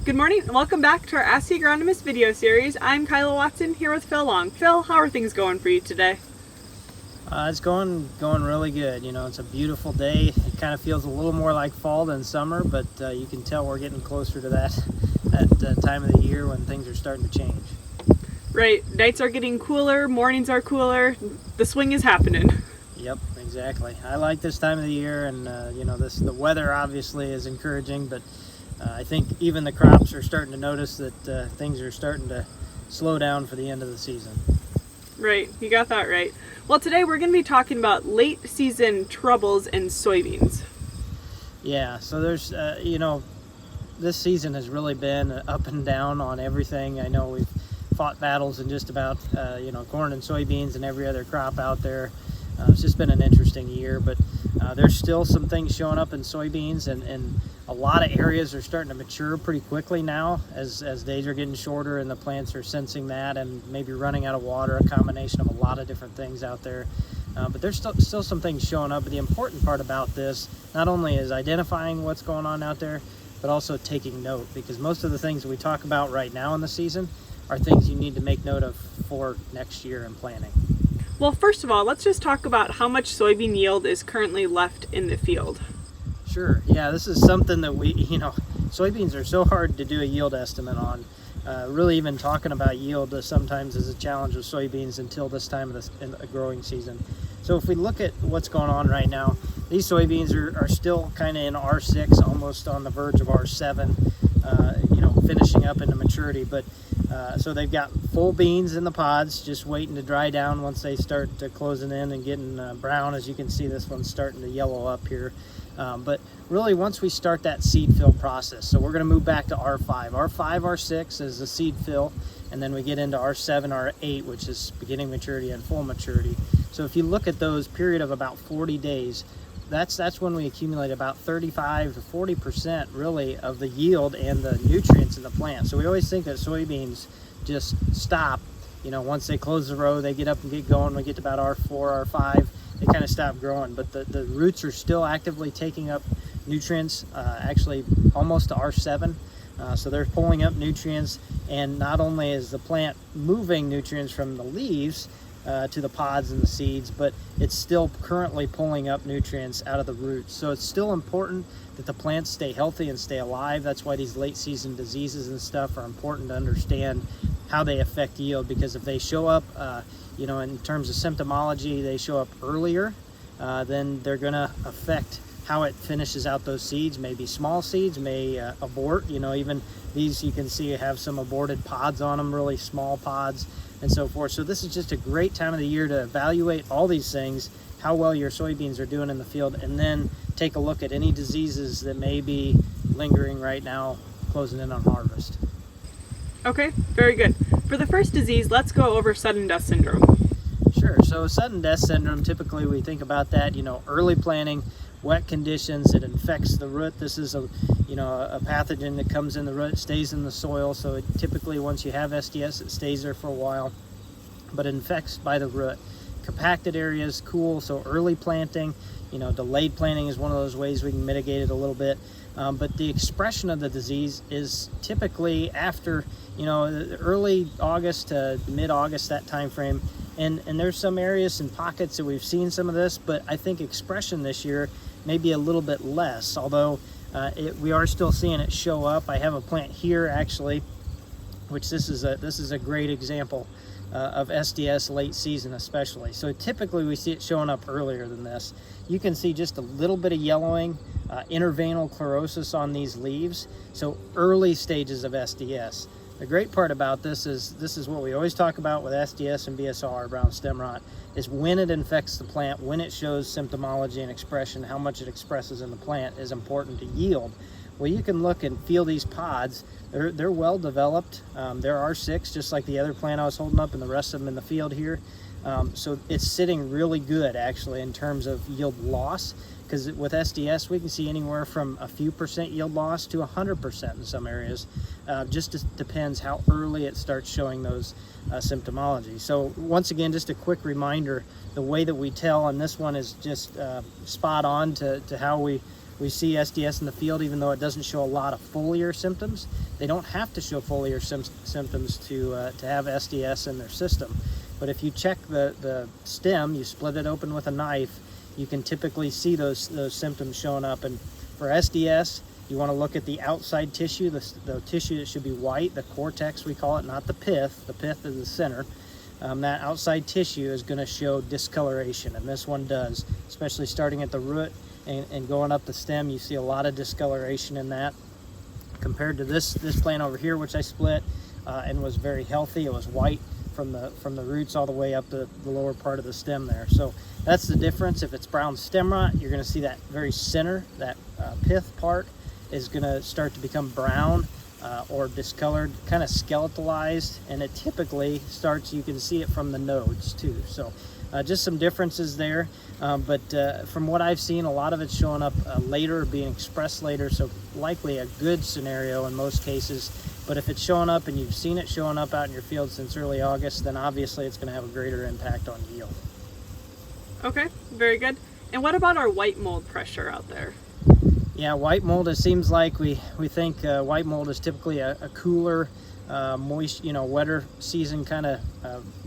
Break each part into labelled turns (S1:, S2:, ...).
S1: Good morning and welcome back to our Ask the Agronomist video series. I'm Kyla Watson here with Phil Long. Phil, how are things going for you today?
S2: It's going really good. You know, it's a beautiful day. It kind of feels a little more like fall than summer, but you can tell we're getting closer to that time of the year when things are starting to change.
S1: Right, nights are getting cooler, mornings are cooler, the swing is happening.
S2: Yep, exactly. I like this time of the year, and you know, the weather obviously is encouraging, but I think even the crops are starting to notice that things are starting to slow down for the end of the season.
S1: Right, you got that right. Well, today we're going to be talking about late season troubles in soybeans.
S2: Yeah, so there's, you know, this season has really been up and down on everything. I know we've fought battles in just about, you know, corn and soybeans and every other crop out there. It's just been an interesting year, but there's still some things showing up in soybeans, and a lot of areas are starting to mature pretty quickly now as days are getting shorter and the plants are sensing that and maybe running out of water, a combination of a lot of different things out there. But there's still some things showing up. But the important part about this not only is identifying what's going on out there, but also taking note, because most of the things that we talk about right now in the season are things you need to make note of for next year in planting.
S1: Well, first of all, let's just talk about how much soybean yield is currently left in the field.
S2: Sure. Yeah, this is something that soybeans are so hard to do a yield estimate on. Really even talking about yield sometimes is a challenge with soybeans until this time of the growing season. So if we look at what's going on right now, these soybeans are still kind of in R6, almost on the verge of R7, you know, finishing up into maturity. But so they've got full beans in the pods, just waiting to dry down once they start closing in and getting brown. As you can see, this one's starting to yellow up here. But really, once we start that seed fill process, so we're going to move back to R5. R5, R6 is the seed fill, and then we get into R7, R8, which is beginning maturity and full maturity. So if you look at those period of about 40 days, that's when we accumulate about 35 to 40% really of the yield and the nutrients in the plant. So we always think that soybeans just stop, you know, once they close the row, they get up and get going. We get to about R4, R5, they kind of stop growing, but the roots are still actively taking up nutrients, actually almost to R7. So they're pulling up nutrients, and not only is the plant moving nutrients from the leaves to the pods and the seeds, but it's still currently pulling up nutrients out of the roots. So it's still important that the plants stay healthy and stay alive. That's why these late season diseases and stuff are important to understand how they affect yield, because if they show up, you know, in terms of symptomology, they show up earlier, then they're going to affect how it finishes out those seeds. Maybe small seeds may abort. You know, even these you can see have some aborted pods on them, really small pods and so forth. So this is just a great time of the year to evaluate all these things, how well your soybeans are doing in the field, and then take a look at any diseases that may be lingering right now, closing in on harvest.
S1: Okay, very good. For the first disease, let's go over sudden death syndrome.
S2: Sure. So sudden death syndrome, typically we think about that, you know, early planting, wet conditions, it infects the root. This is a pathogen that comes in the root, stays in the soil. So typically once you have SDS, it stays there for a while, but it infects by the root. Compacted areas, cool. So early planting, you know, delayed planting is one of those ways we can mitigate it a little bit. But the expression of the disease is typically after, you know, early August to mid-August, that time frame. And there's some areas and pockets that we've seen some of this, but I think expression this year may be a little bit less, although we are still seeing it show up. I have a plant here actually, which this is a great example of SDS late season especially. So typically we see it showing up earlier than this. You can see just a little bit of yellowing, interveinal chlorosis on these leaves, so early stages of SDS. The great part about this is what we always talk about with SDS and BSR, brown stem rot, is when it infects the plant, when it shows symptomology and expression, how much it expresses in the plant is important to yield. Well, you can look and feel these pods. They're well developed. There are 6, just like the other plant I was holding up, and the rest of them in the field here. So it's sitting really good actually in terms of yield loss, because with SDS we can see anywhere from a few percent yield loss to 100% in some areas. Just depends how early it starts showing those symptomology. So once again, just a quick reminder, the way that we tell, and this one is just spot on to how we we see SDS in the field, even though it doesn't show a lot of foliar symptoms. They don't have to show foliar symptoms to have SDS in their system. But if you check the stem, you split it open with a knife, you can typically see those symptoms showing up. And for SDS, you want to look at the outside tissue, the tissue that should be white, the cortex we call it, not the pith. The pith is the center. That outside tissue is going to show discoloration, and this one does, especially starting at the root and going up the stem. You see a lot of discoloration in that. Compared to this plant over here, which I split and was very healthy, it was white from the roots all the way up the lower part of the stem there. So that's the difference. If it's brown stem rot, you're going to see that very center, that pith part is going to start to become brown or discolored, kind of skeletalized, and it typically starts, you can see it from the nodes too. So just some differences there, but from what I've seen, a lot of it's showing up later, being expressed later, so likely a good scenario in most cases. But if it's showing up and you've seen it showing up out in your field since early August, then obviously it's going to have a greater impact on yield.
S1: Okay, very good. And what about our white mold pressure out there?
S2: Yeah, white mold, it seems like we think white mold is typically a cooler, moist, wetter season kind of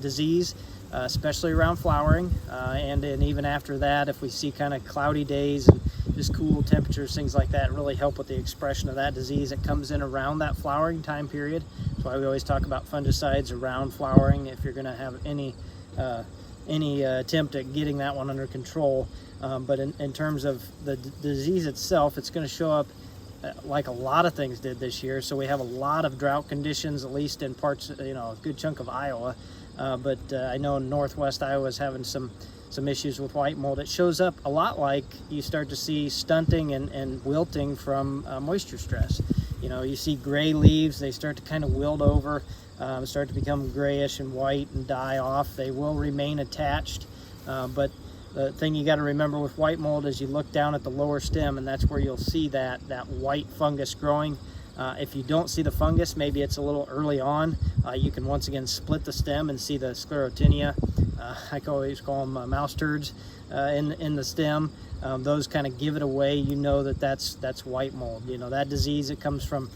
S2: disease, especially around flowering. And even after that, if we see kind of cloudy days and just cool temperatures, things like that really help with the expression of that disease. It comes in around that flowering time period. That's why we always talk about fungicides around flowering if you're going to have any attempt at getting that one under control. But in terms of the disease itself, it's going to show up like a lot of things did this year. So we have a lot of drought conditions, at least in parts, a good chunk of Iowa. But I know Northwest Iowa is having some issues with white mold. It shows up a lot like you start to see stunting and wilting from moisture stress. You see gray leaves, they start to kind of wilt over, start to become grayish and white and die off. They will remain attached, but the thing you got to remember with white mold is you look down at the lower stem, and that's where you'll see that white fungus growing. If you don't see the fungus, maybe it's a little early on. You can once again split the stem and see the sclerotinia. I always call them mouse turds in the stem. Those kind of give it away. That's white mold. That disease, it comes from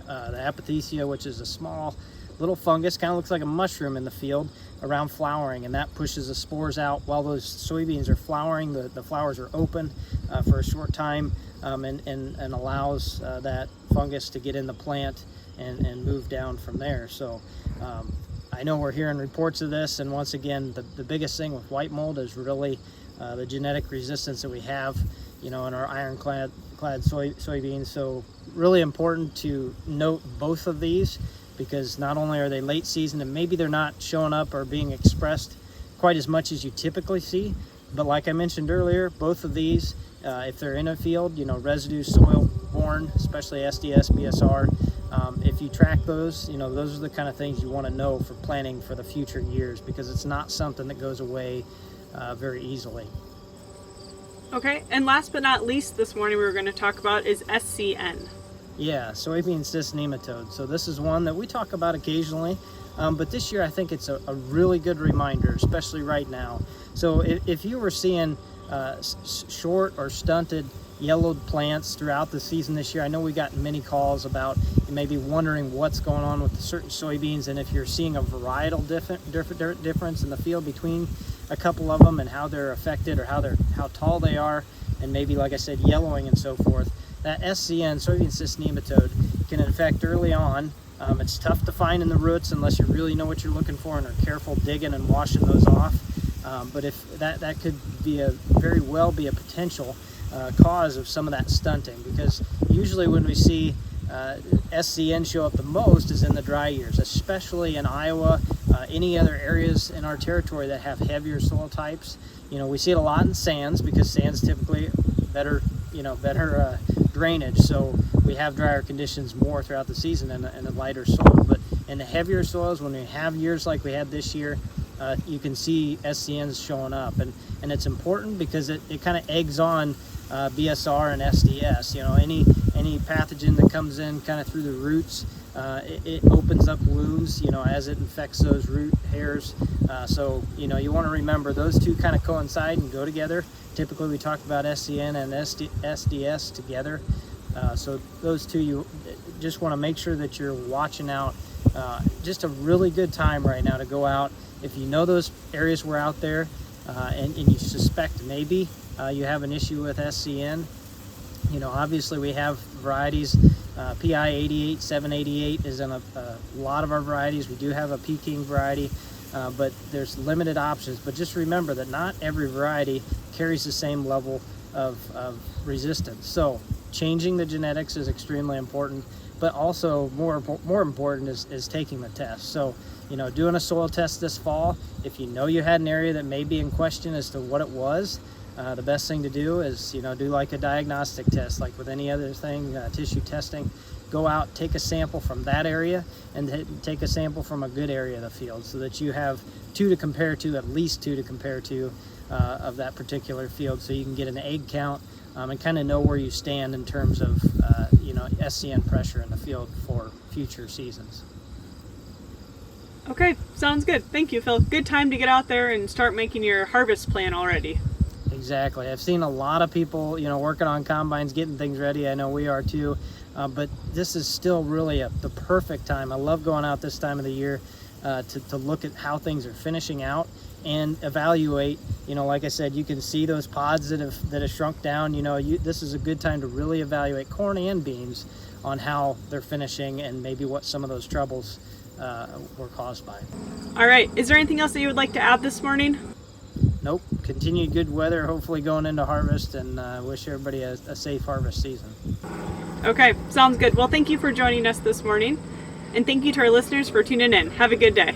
S2: the apothecia, which is a small little fungus, kind of looks like a mushroom in the field around flowering, and that pushes the spores out while those soybeans are flowering. The flowers are open for a short time and allows that fungus to get in the plant and move down from there. So I know we're hearing reports of this, and once again, the biggest thing with white mold is really the genetic resistance that we have, in our ironclad soybeans. So really important to note both of these, because not only are they late season and maybe they're not showing up or being expressed quite as much as you typically see, but like I mentioned earlier, both of these, if they're in a field, residue soil borne, especially SDS, BSR, if you track those, those are the kind of things you want to know for planning for the future years, because it's not something that goes away very easily.
S1: Okay, and last but not least this morning we're going to talk about is SCN. Yeah,
S2: soybean cyst nematode. So this is one that we talk about occasionally, but this year I think it's a really good reminder, especially right now. So if you were seeing short or stunted yellowed plants throughout the season this year, I know we got many calls about you may be wondering what's going on with certain soybeans, and if you're seeing a varietal difference in the field between a couple of them and how they're affected or how tall they are, and maybe, like I said, yellowing and so forth. That SCN, soybean cyst nematode, can infect early on. It's tough to find in the roots unless you really know what you're looking for and are careful digging and washing those off. But if that could be very well be a potential cause of some of that stunting, because usually when we see SCN show up the most is in the dry years, especially in Iowa, any other areas in our territory that have heavier soil types. We see it a lot in sands, because sands typically better drainage, so we have drier conditions more throughout the season and a lighter soil. But in the heavier soils, when we have years like we had this year, you can see SCNs showing up, and it's important because it kind of eggs on BSR and SDS. any pathogen that comes in kind of through the roots, it opens up wounds, as it infects those root hairs. So, you want to remember those two kind of coincide and go together. Typically, we talk about SCN and SDS together. So those two, you just want to make sure that you're watching out. Just a really good time right now to go out. If you know those areas were out there and you suspect maybe you have an issue with SCN, obviously we have varieties. PI 88, 788 is in a lot of our varieties. We do have a Peking variety, but there's limited options. But just remember that not every variety carries the same level of resistance. So changing the genetics is extremely important, but also more important is taking the test. So, doing a soil test this fall, if you know you had an area that may be in question as to what it was, the best thing to do is, do like a diagnostic test, like with any other thing, tissue testing. Go out, take a sample from that area, and take a sample from a good area of the field, so that you have two to compare to, at least two to compare to, of that particular field, so you can get an egg count and kind of know where you stand in terms of SCN pressure in the field for future seasons.
S1: Okay, sounds good. Thank you, Phil. Good time to get out there and start making your harvest plan already.
S2: Exactly. I've seen a lot of people, working on combines, getting things ready. I know we are too, but this is still really the perfect time. I love going out this time of the year to look at how things are finishing out and evaluate. Like I said, you can see those pods that have shrunk down. This is a good time to really evaluate corn and beans on how they're finishing and maybe what some of those troubles were caused by.
S1: All right. Is there anything else that you would like to add this morning?
S2: Nope. Continued good weather, hopefully going into harvest, and wish everybody a safe harvest season.
S1: Okay, sounds good. Well, thank you for joining us this morning, and thank you to our listeners for tuning in. Have a good day.